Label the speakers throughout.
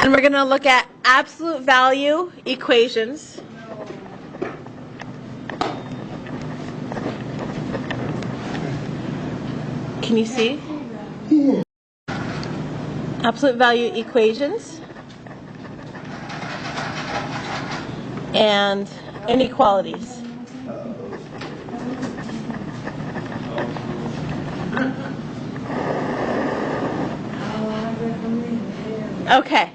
Speaker 1: And we're going to look at absolute value equations. Can you see? Absolute value equations and inequalities. Okay.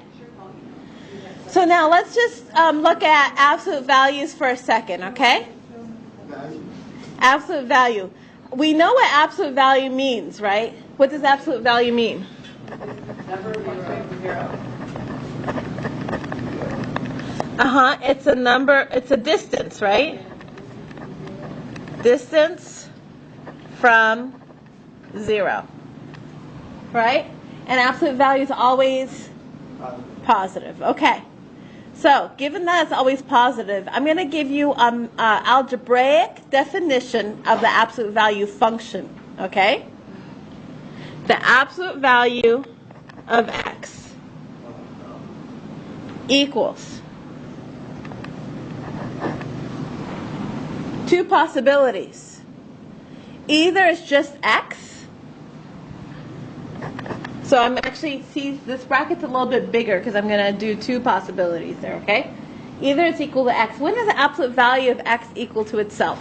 Speaker 1: So now let's just look at absolute values for a second, okay? Absolute value. We know what absolute value means, right? What does absolute value mean? It's a number, it's a distance, right? Distance from 0. Right? And absolute value is always positive. Okay. So, given that it's always positive, I'm going to give you an algebraic definition of the absolute value function. Okay? The absolute value of x equals two possibilities. Either it's just x. So I'm actually, see, this bracket's a little bit bigger because I'm going to do two possibilities there, okay? Either it's equal to x. When is the absolute value of x equal to itself?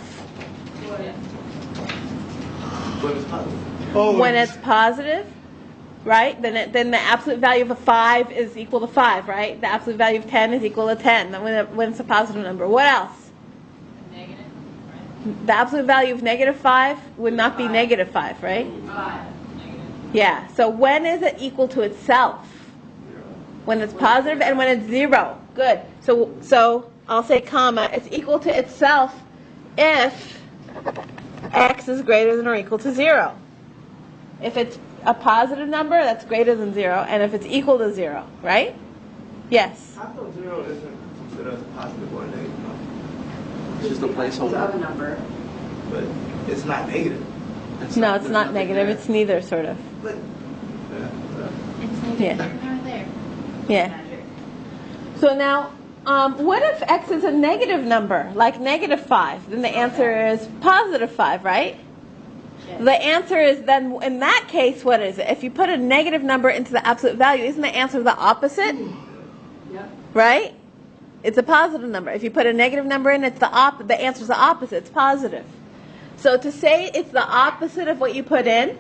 Speaker 2: When it's positive.
Speaker 1: When it's positive, right? Then the absolute value of a 5 is equal to 5, right? The absolute value of 10 is equal to 10 when it's a positive number. What else?
Speaker 3: Negative, right?
Speaker 1: The absolute value of negative 5 would not be negative 5, right?
Speaker 3: 5.
Speaker 1: Yeah, so when is it equal to itself? When it's positive and when it's 0. Good. So I'll say comma, it's equal to itself if x is greater than or equal to 0. If it's a positive number, that's greater than 0, and if it's equal to 0, right? Yes?
Speaker 2: How come 0 isn't considered as a positive or a negative number?
Speaker 4: It's just a placeholder.
Speaker 3: Number.
Speaker 2: But it's not negative.
Speaker 1: No, it's not negative. It's neither, sort of.
Speaker 2: But,
Speaker 3: It's neither
Speaker 1: Yeah.
Speaker 3: there nor there.
Speaker 1: Yeah.
Speaker 3: Magic.
Speaker 1: So now, what if x is a negative number, like negative 5? Then the answer is positive 5, right?
Speaker 3: Yes.
Speaker 1: The answer is then, in that case, what is it? If you put a negative number into the absolute value, isn't the answer the opposite?
Speaker 3: Yep.
Speaker 1: Right? It's a positive number. If you put a negative number in, it's the answer's the opposite. It's positive. So to say it's the opposite of what you put in,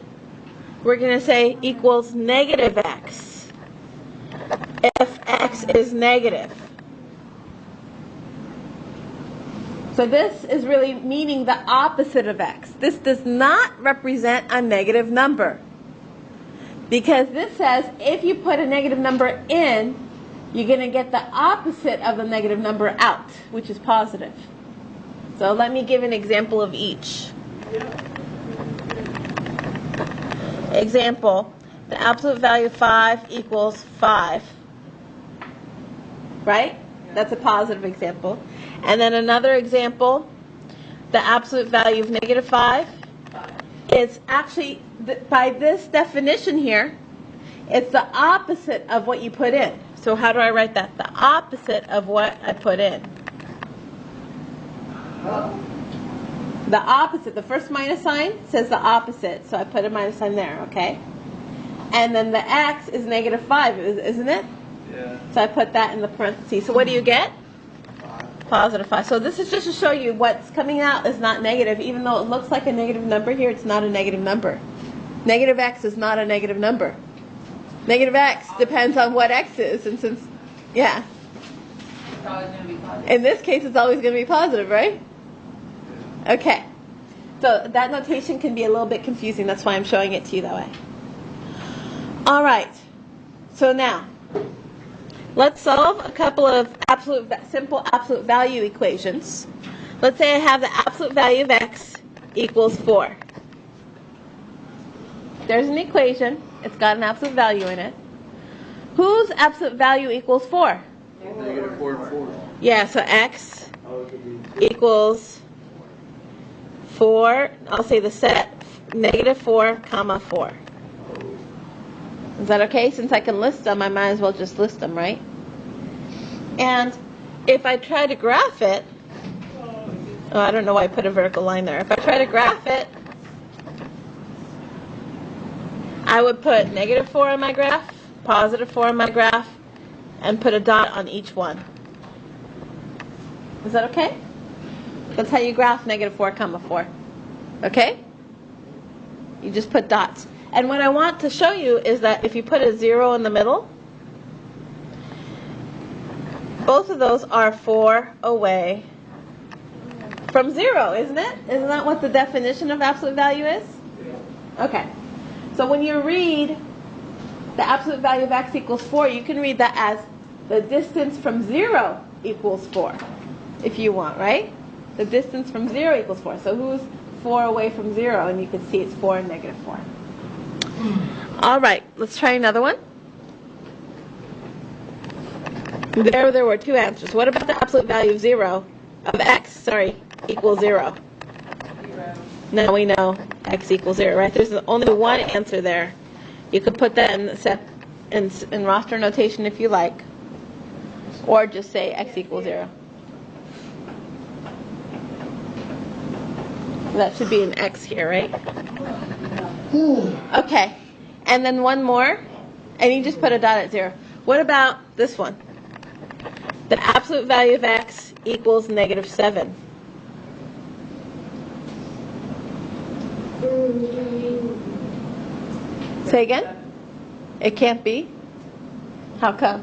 Speaker 1: we're going to say equals negative x if x is negative. So this is really meaning the opposite of x. This does not represent a negative number. Because this says if you put a negative number in, you're going to get the opposite of the negative number out, which is positive. So let me give an example of each. Example, the absolute value of 5 equals 5. Right? That's a positive example. And then another example, the absolute value of negative 5 is actually, by this definition here, it's the opposite of what you put in. So how do I write that? The opposite of what I put in. The opposite, the first minus sign says the opposite, so I put a minus sign there, okay? And then the x is negative 5, isn't it?
Speaker 2: yeah.
Speaker 1: So I put that in the parentheses. So what do you get? Positive 5. So this is just to show you what's coming out is not negative. Even though it looks like a negative number here, it's not a negative number. Negative x is not a negative number. Negative x depends on what x is, and since, yeah.
Speaker 3: It's always going to be positive.
Speaker 1: In this case, it's always going to be positive, right? Okay. So that notation can be a little bit confusing. That's why I'm showing it to you that way. All right. So now, let's solve a couple of simple absolute value equations. Let's say I have the absolute value of x equals 4. There's an equation. It's got an absolute value in it. Whose absolute value equals 4?
Speaker 4: Negative 4 and 4.
Speaker 1: Yeah, so x equals 4, I'll say the set, negative 4, comma 4. Is that okay? Since I can list them, I might as well just list them, right? And if I try to graph it, oh, I don't know why I put a vertical line there. If I try to graph it, I would put -4 on my graph, +4 on my graph, and put a dot on each one. Is that okay? That's how you graph -4, 4. Okay? You just put dots. And what I want to show you is that if you put a 0 in the middle, both of those are 4 away from 0, isn't it? Isn't that what the definition of absolute value is? Okay. So when you read the absolute value of x equals 4, you can read that as the distance from 0 equals 4, if you want, right? The distance from 0 equals 4. So who's 4 away from 0? And you can see it's 4 and -4. All right, let's try another one. There were two answers. What about the absolute value of x, equals 0?
Speaker 3: 0.
Speaker 1: Now we know x equals 0, right? There's only one answer there. You could put that in roster notation if you like, or just say x equals 0. That should be an x here, right? Okay, and then one more, and you just put a dot at 0. What about this one? The absolute value of x equals -7. Say again? It can't be? How come?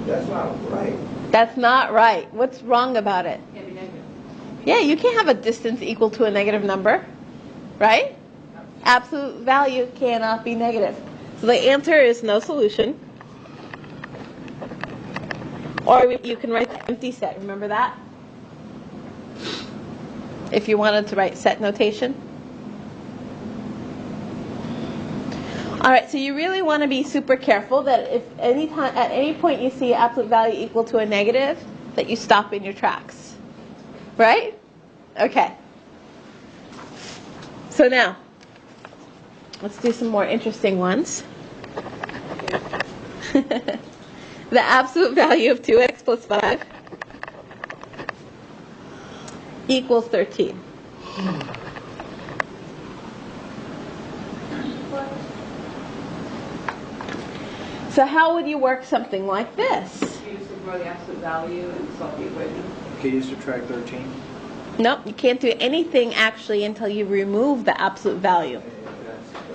Speaker 2: That's not right.
Speaker 1: That's not right. What's wrong about it?
Speaker 3: Can't be negative.
Speaker 1: Yeah, you can't have a distance equal to a negative number, right? Absolute value cannot be negative. So the answer is no solution. Or you can write the empty set. Remember that? If you wanted to write set notation. All right, so you really want to be super careful that if at any point you see absolute value equal to a negative, that you stop in your tracks. Right? Okay. So now, let's do some more interesting ones. The absolute value of 2x plus 5 equals 13. So how would you work something like this?
Speaker 3: You just ignore the absolute value and solve the equation.
Speaker 4: Can you subtract 13?
Speaker 1: Nope, you can't do anything actually until you remove the absolute value.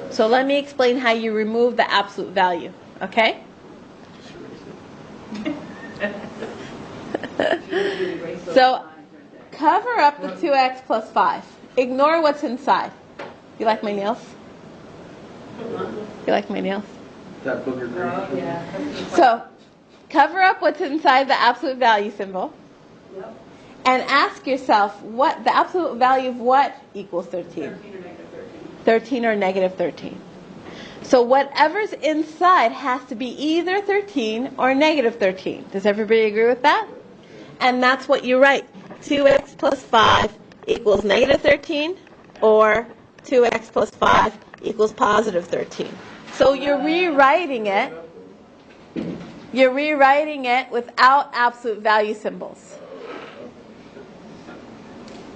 Speaker 1: So let me explain how you remove the absolute value, okay? So cover up the 2x plus 5. Ignore what's inside. You like my nails? You like my nails?
Speaker 4: That booger green.
Speaker 3: Oh, yeah.
Speaker 1: So cover up what's inside the absolute value symbol.
Speaker 3: Yep.
Speaker 1: And ask yourself, what the absolute value of what equals 13?
Speaker 3: 13 or negative 13.
Speaker 1: 13 or negative 13. So whatever's inside has to be either 13 or negative 13. Does everybody agree with that? And that's what you write. 2x plus 5 equals negative 13, or 2x plus 5 equals positive 13. So you're rewriting it. You're rewriting it without absolute value symbols.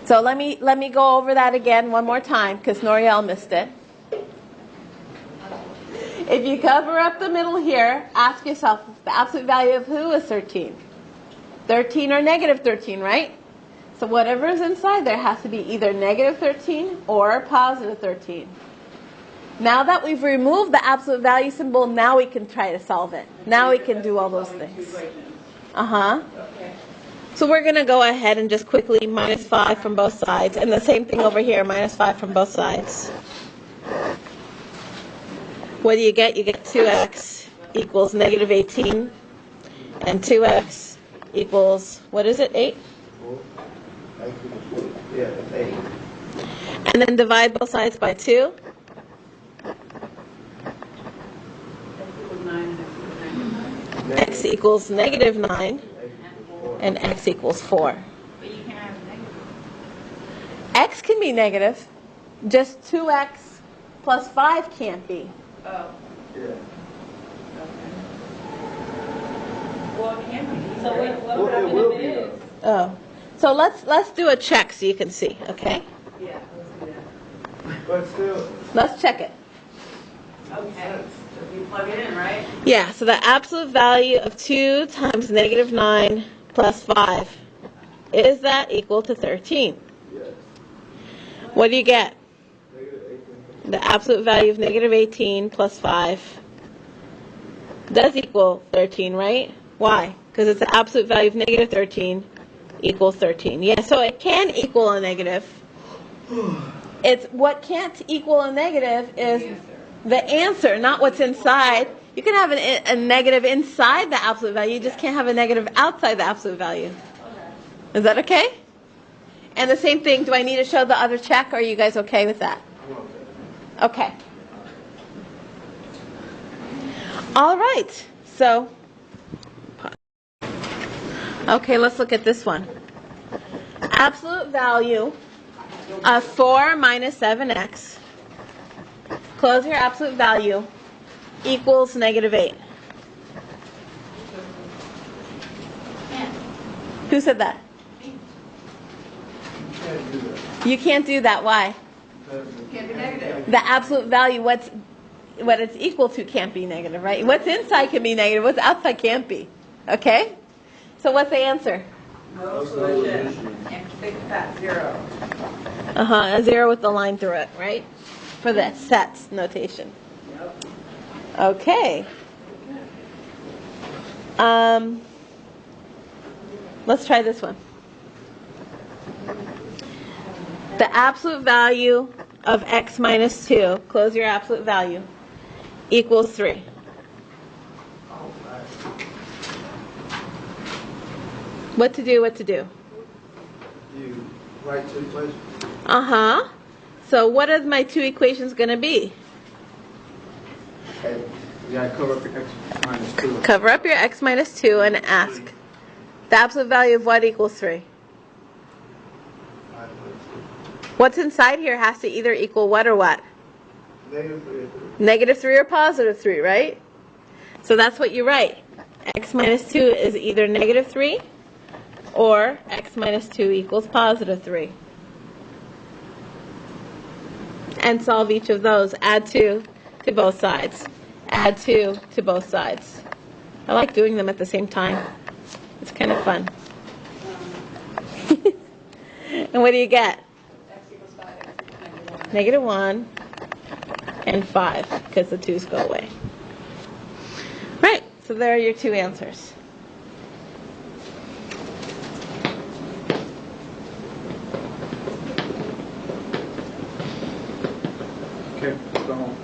Speaker 1: So let me go over that again one more time because Noriel missed it. If you cover up the middle here, ask yourself the absolute value of who is 13? 13 or negative 13, right? So whatever is inside there has to be either negative 13 or positive 13. Now that we've removed the absolute value symbol, now we can try to solve it. Now we can do all those things. Uh-huh.
Speaker 3: Okay.
Speaker 1: So we're going to go ahead and just quickly minus 5 from both sides. And the same thing over here, minus 5 from both sides. What do you get? You get 2x equals negative 18. And 2x equals, what is it, 8?
Speaker 2: Yeah, it's 8.
Speaker 1: And then divide both sides by 2. X equals negative 9. And x equals 4.
Speaker 3: But you can't have a negative.
Speaker 1: X can be negative. Just 2x plus 5 can't be.
Speaker 3: Oh,
Speaker 2: Yeah.
Speaker 3: okay. Well, it can be. So what
Speaker 2: Well,
Speaker 3: about
Speaker 2: it will
Speaker 3: if
Speaker 2: be,
Speaker 3: it is?
Speaker 1: Oh. So let's do a check so you can see, okay?
Speaker 3: Yeah, let's do that.
Speaker 2: But still,
Speaker 1: Let's check it.
Speaker 3: Okay, so if you plug it in, right?
Speaker 1: Yeah, so the absolute value of 2 times negative 9 plus 5, is that equal to 13?
Speaker 2: yes.
Speaker 1: What do you get?
Speaker 2: Negative 18.
Speaker 1: The absolute value of negative 18 plus 5 does equal 13, right? Why? Because it's the absolute value of negative 13 equals 13. Yeah, so it can equal a negative. It's what can't equal a negative is the answer, not what's inside. You can have a negative inside the absolute value, you just can't have a negative outside the absolute value.
Speaker 3: Okay.
Speaker 1: Is that okay? And the same thing, do I need to show the other check, or are you guys okay with that? Okay. All right, so, okay, let's look at this one. Absolute value of 4 minus 7x, close your absolute value, equals negative 8. Who said that?
Speaker 2: You can't do that.
Speaker 1: You can't do that. Why?
Speaker 3: Can't be negative.
Speaker 1: The absolute value, what it's equal to can't be negative, right? What's inside can be negative, what's outside can't be. Okay? So what's the answer?
Speaker 3: No solution. And big fat 0.
Speaker 1: A 0 with the line through it, right? For the sets notation.
Speaker 3: Yep.
Speaker 1: Okay. Let's try this one. The absolute value of x minus 2, close your absolute value, equals 3. What to do, what to do?
Speaker 2: You write two equations.
Speaker 1: Uh-huh. So what are my two equations going to be?
Speaker 2: And
Speaker 4: You gotta cover up your x minus 2.
Speaker 1: Cover up your x minus 2 and ask, the absolute value of what equals 3? What's inside here has to either equal what or what?
Speaker 2: negative 3 is 3.
Speaker 1: Negative 3 or positive 3, right? So that's what you write. X minus 2 is either negative 3 or x minus 2 equals positive 3. And solve each of those. Add 2 to both sides. Add 2 to both sides. I like doing them at the same time. It's kind of fun. And what do you get?
Speaker 3: X equals 5, X equals negative 1.
Speaker 1: -1 and 5, because the 2's go away. Right, so there are your two answers.
Speaker 4: Okay, let's go home.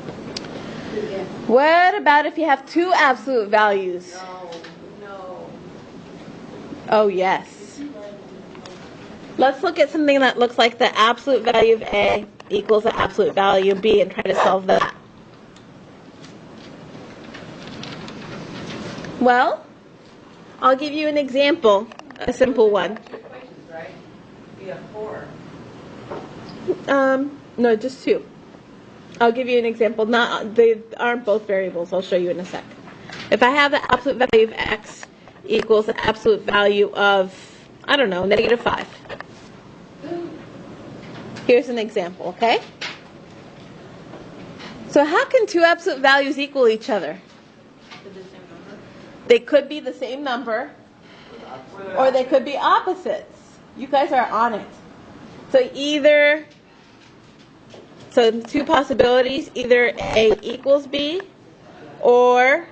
Speaker 3: Yeah.
Speaker 1: What about if you have two absolute values?
Speaker 3: No.
Speaker 1: Oh, yes. Let's look at something that looks like the absolute value of A equals the absolute value of B and try to solve that. Well, I'll give you an example, a simple one.
Speaker 3: Two equations, right? You have 4.
Speaker 1: No, just 2. I'll give you an example. They aren't both variables. I'll show you in a sec. If I have the absolute value of x equals the absolute value of, I don't know, negative 5. Here's an example, okay? So how can two absolute values equal each other?
Speaker 3: The same number?
Speaker 1: They could be the same number, or they could be opposites. You guys are on it. So two possibilities, either A equals B, or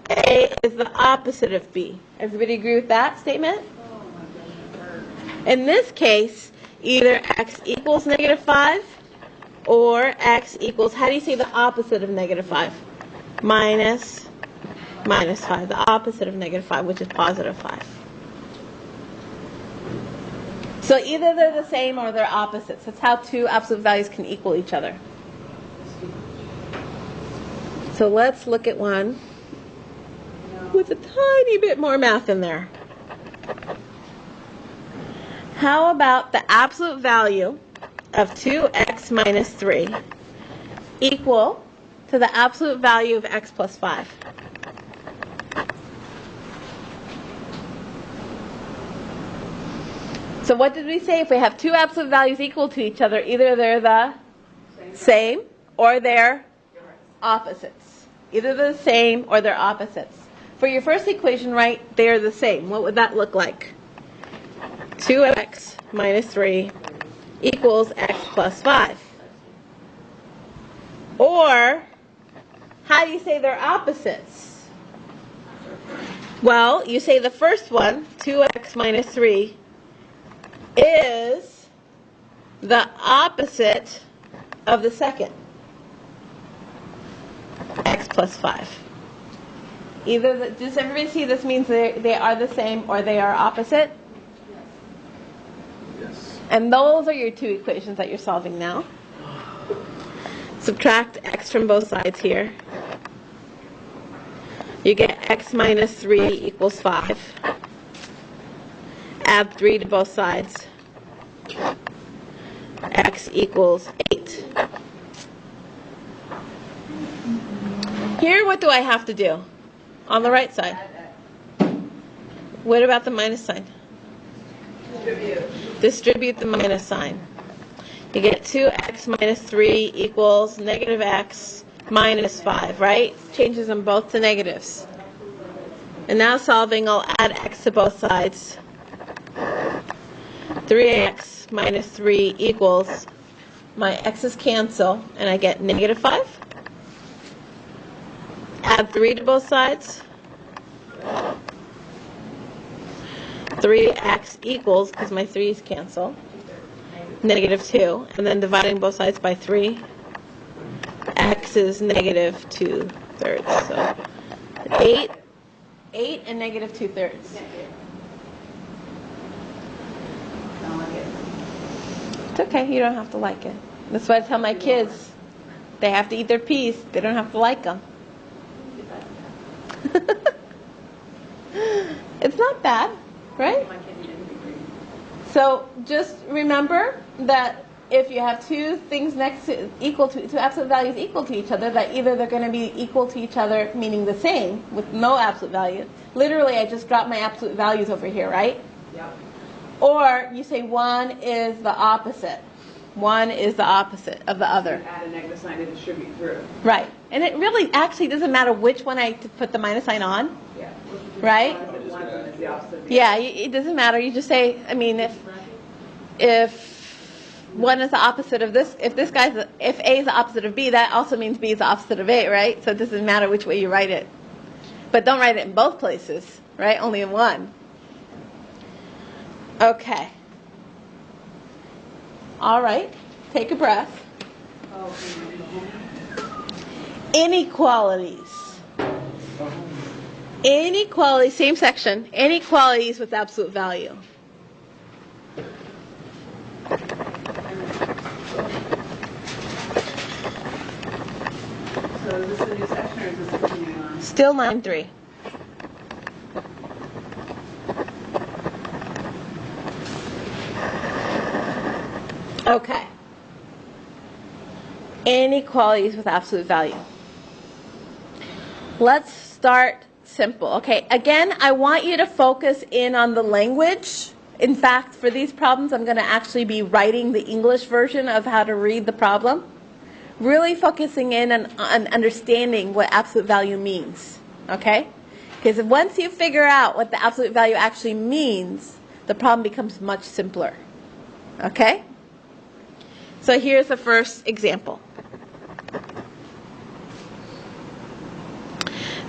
Speaker 1: A is the opposite of B. Everybody agree with that statement?
Speaker 3: Oh my goodness.
Speaker 1: In this case, either x equals negative 5, or x equals, how do you say the opposite of negative 5? Minus 5, the opposite of negative 5, which is positive 5. So either they're the same or they're opposites. That's how two absolute values can equal each other. So let's look at one with a tiny bit more math in there. How about the absolute value of 2x minus 3 equal to the absolute value of x plus 5. So what did we say? If we have two absolute values equal to each other, either they're the same or they're opposites. Either they're the same or they're opposites. For your first equation, right, they're the same. What would that look like? 2x minus 3 equals x plus 5. Or, how do you say they're opposites? Well, you say the first one, 2x minus 3, is the opposite of the second, x plus 5. Does everybody see this means they are the same or they are opposite?
Speaker 4: Yes.
Speaker 1: And those are your two equations that you're solving now. Subtract x from both sides here. You get x minus 3 equals 5. Add 3 to both sides. X equals 8. Here, what do I have to do? On the right side. What about the minus sign? Distribute the minus sign. You get 2x minus 3 equals negative x minus 5, right? Changes them both to negatives. And now solving, I'll add x to both sides. 3x minus 3 equals, my x's cancel, and I get negative 5. Add 3 to both sides. 3x equals, because my 3's cancel, negative 2. And then dividing both sides by 3, x is negative 2/3. So 8 and negative 2/3. It's okay, you don't have to like it. That's what I tell my kids. They have to eat their peas. They don't have to like them. It's not bad, right? So just remember that if you have two things two absolute values equal to each other, that either they're going to be equal to each other, meaning the same, with no absolute value. Literally, I just dropped my absolute values over here, right?
Speaker 3: Yep.
Speaker 1: Or you say one is the opposite. One is the opposite of the other.
Speaker 3: Add a negative sign to distribute through.
Speaker 1: Right. And it really actually doesn't matter which one I put the minus sign on.
Speaker 3: Yeah.
Speaker 1: Right?
Speaker 3: One of them is the opposite of the
Speaker 1: Yeah, it doesn't matter. You just say, I mean, if one is the opposite of this, if A is the opposite of B, that also means B is the opposite of A, right? So it doesn't matter which way you write it. But don't write it in both places, right? Only in one. Okay. All right. Take a breath. Inequalities. Inequalities, same section. Inequalities with absolute value.
Speaker 3: So is this a new section or is this a continuing on?
Speaker 1: Still 9-3. Okay. Inequalities with absolute value. Let's start simple. Okay, again, I want you to focus in on the language. In fact, for these problems, I'm going to actually be writing the English version of how to read the problem. Really focusing in on understanding what absolute value means. Okay? Because once you figure out what the absolute value actually means, the problem becomes much simpler. Okay? So here's the first example.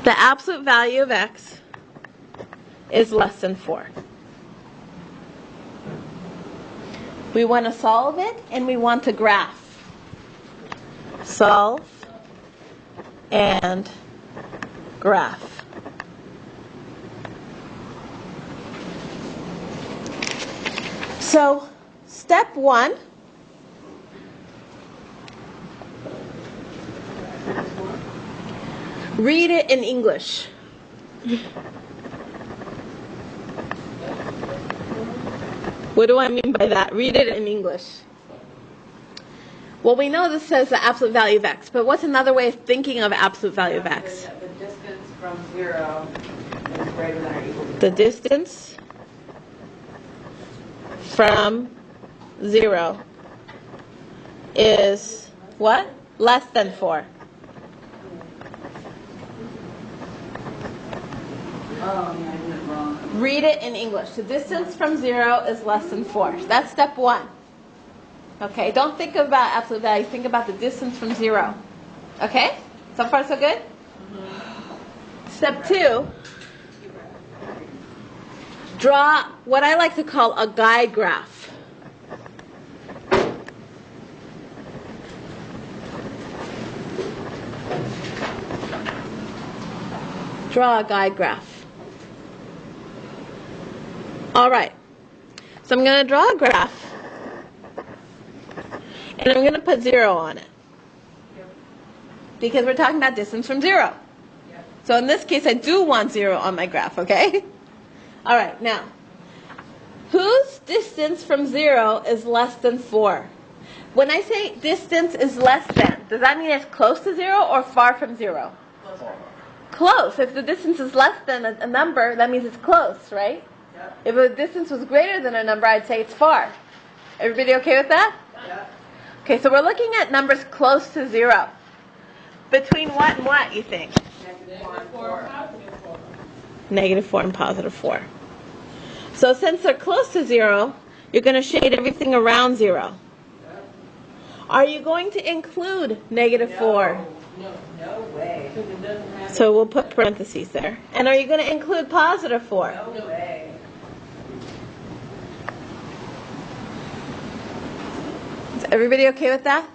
Speaker 1: The absolute value of x is less than 4. We want to solve it and we want to graph. Solve and graph. So, step 1. Read it in English. What do I mean by that? Read it in English. Well, we know this says the absolute value of x, but what's another way of thinking of absolute value of x?
Speaker 3: The distance from 0 is greater than or equal to
Speaker 1: The distance from 0 is what? Less than 4.
Speaker 3: Oh, yeah, I did it wrong.
Speaker 1: Read it in English. The distance from 0 is less than 4. That's step 1. Okay, don't think about absolute value. Think about the distance from 0. Okay? So far, so good? Step 2, draw what I like to call a guide graph. Draw a guide graph. All right. So I'm going to draw a graph. And I'm going to put 0 on it. Because we're talking about distance from 0. So in this case, I do want 0 on my graph, okay? All right, now, whose distance from 0 is less than 4? When I say distance is less than, does that mean it's close to 0 or far from 0? Close. If the distance is less than a number, that means it's close, right?
Speaker 3: Yep.
Speaker 1: If the distance was greater than a number, I'd say it's far. Everybody okay with that?
Speaker 3: Yep.
Speaker 1: Okay, so we're looking at numbers close to 0. Between what and what, you think? -4 and +4. So since they're close to 0, you're going to shade everything around 0. Are you going to include -4?
Speaker 3: No way.
Speaker 1: So we'll put parentheses there. And are you going to include +4?
Speaker 3: No way.
Speaker 1: Is everybody okay with that?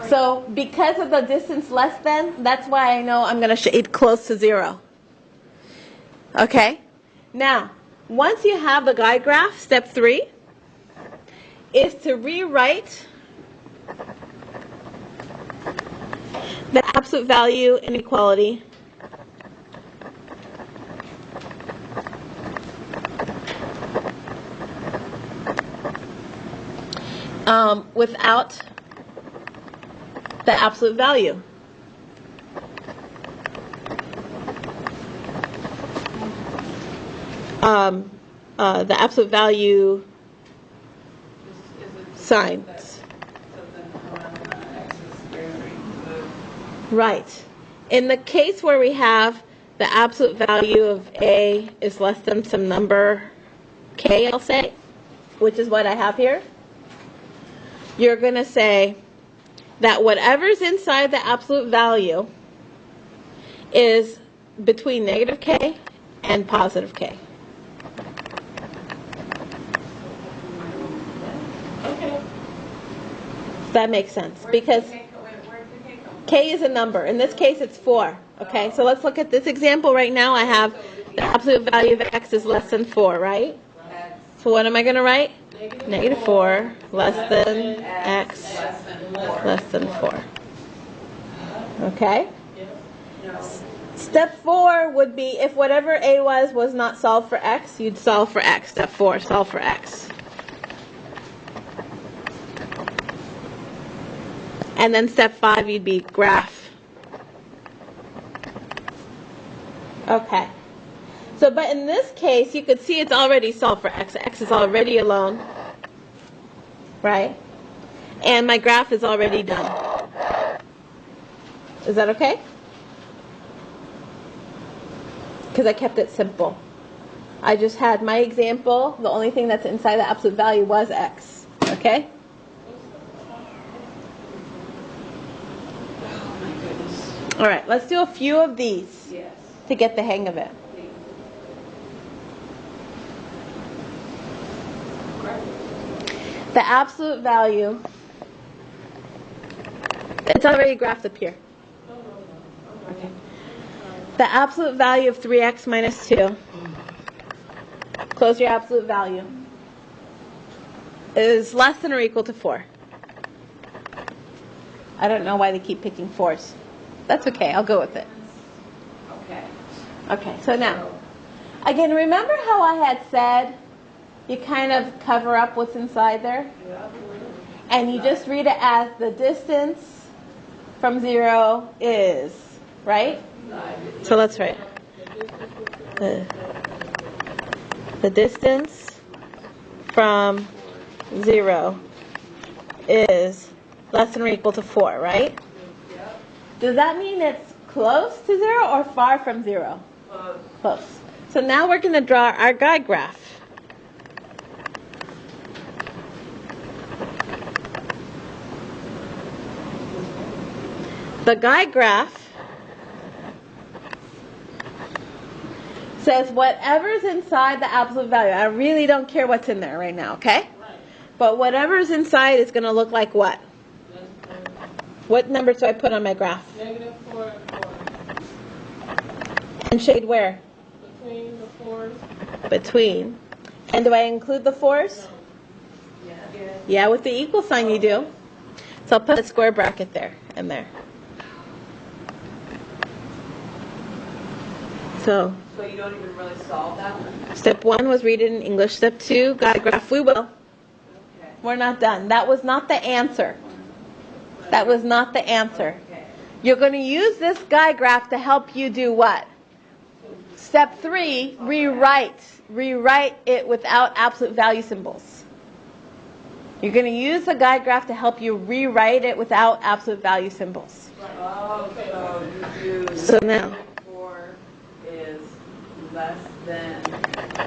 Speaker 1: So because of the distance less than, that's why I know I'm going to shade close to 0. Okay? Now, once you have the guide graph, step 3 is to rewrite the absolute value inequality without the absolute value. The absolute value sign. Right. In the case where we have the absolute value of A is less than some number K, I'll say, which is what I have here, you're going to say that whatever's inside the absolute value is between -K and +K.
Speaker 3: Okay.
Speaker 1: That makes sense because K is a number. In this case, it's 4. Okay, so let's look at this example right now. I have the absolute value of X is less than 4, right? So what am I going to write? -4 less than X less than 4. Okay? Step 4 would be if whatever A was not solved for X, you'd solve for X. Step 4, solve for X. And then step 5, you'd be graph. Okay. So, but in this case, you could see it's already solved for X. X is already alone. Right? And my graph is already done. Is that okay? Because I kept it simple. I just had my example. The only thing that's inside the absolute value was X. Okay? All right, let's do a few of these to get the hang of it. The absolute value, it's already graphed up here. Okay. The absolute value of 3x minus 2, close your absolute value, is less than or equal to 4. I don't know why they keep picking 4s. That's okay, I'll go with it.
Speaker 3: Okay.
Speaker 1: Okay, so now, again, remember how I had said you kind of cover up what's inside there. And you just read it as the distance from 0 is, right? So let's write the distance from 0 is less than or equal to 4, right? Does that mean it's close to 0 or far from 0? Close. So now we're going to draw our guide graph. The guide graph says whatever's inside the absolute value. I really don't care what's in there right now, okay? But whatever's inside is going to look like what? What numbers do I put on my graph?
Speaker 5: -4 and 4.
Speaker 1: And shade where?
Speaker 5: Between the 4s.
Speaker 1: Between. And do I include the 4s?
Speaker 3: Yeah.
Speaker 1: Yeah, with the equal sign you do. So I'll put a square bracket there and there. So
Speaker 3: you don't even really solve that one?
Speaker 1: step 1 was read it in English. Step 2, guide graph. We will.
Speaker 3: Okay.
Speaker 1: We're not done. That was not the answer. That was not the answer.
Speaker 3: Okay.
Speaker 1: You're going to use this guide graph to help you do what? Step 3, rewrite. Rewrite it without absolute value symbols. You're going to use the guide graph to help you rewrite it without absolute value symbols.
Speaker 3: Oh, so you do
Speaker 1: So now,
Speaker 3: 4 is less than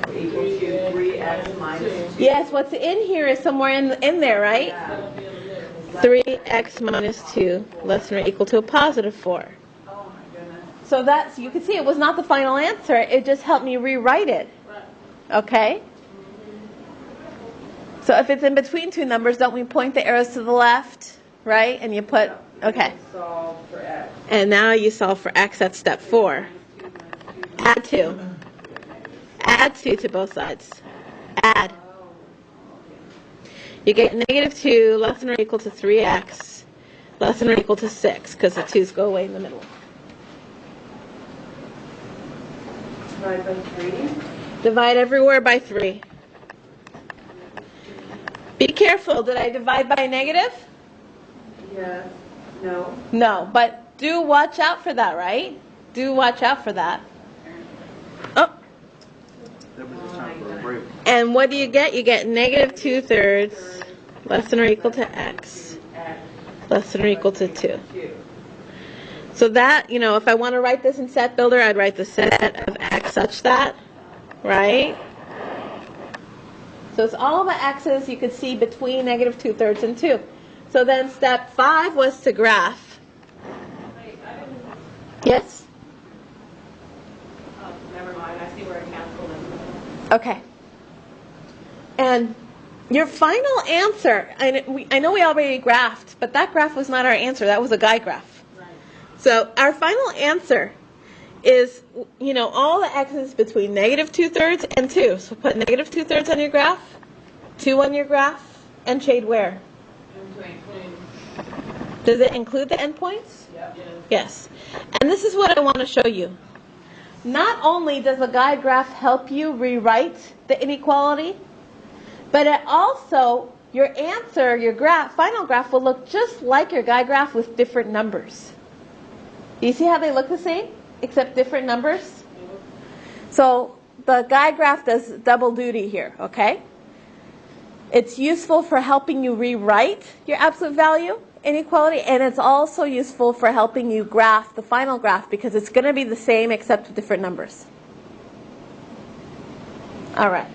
Speaker 3: or equal to 3x minus 2.
Speaker 1: yes, what's in here is somewhere in there, right?
Speaker 3: Yeah.
Speaker 1: 3x minus 2 less than or equal to a positive 4.
Speaker 3: Oh my goodness.
Speaker 1: So that's, you can see it was not the final answer. It just helped me rewrite it. Okay? So if it's in between two numbers, don't we point the arrows to the left, right? And you put, okay.
Speaker 3: Solve for x.
Speaker 1: And now you solve for x, that's step 4. Add 2. Add 2 to both sides. Add. You get -2 less than or equal to 3x less than or equal to 6, because the 2's go away in the middle.
Speaker 3: Divide by 3.
Speaker 1: Divide everywhere by 3. Be careful, did I divide by a negative?
Speaker 3: Yes. No.
Speaker 1: No, but do watch out for that, right? Do watch out for that. Oh,
Speaker 4: That was just time for a break.
Speaker 1: and what do you get? You get -2/3 less than or equal to x less than or equal to 2. So that, if I want to write this in set builder, I'd write the set of x such that, right? So it's all the x's you could see between -2/3 and 2. So then step 5 was to graph. Yes?
Speaker 3: Oh, never mind. I see where I canceled it.
Speaker 1: Okay. And your final answer, I know we already graphed, but that graph was not our answer. That was a guide graph. So our final answer is, all the x's between -2/3 and 2. So put -2/3 on your graph, 2 on your graph, and shade where? Does it include the endpoints?
Speaker 3: Yep.
Speaker 1: Yes. And this is what I want to show you. Not only does the guide graph help you rewrite the inequality, but it also, your answer, your final graph will look just like your guide graph with different numbers. Do you see how they look the same, except different numbers? So the guide graph does double duty here, okay? It's useful for helping you rewrite your absolute value inequality, and it's also useful for helping you graph the final graph because it's going to be the same except with different numbers. All right.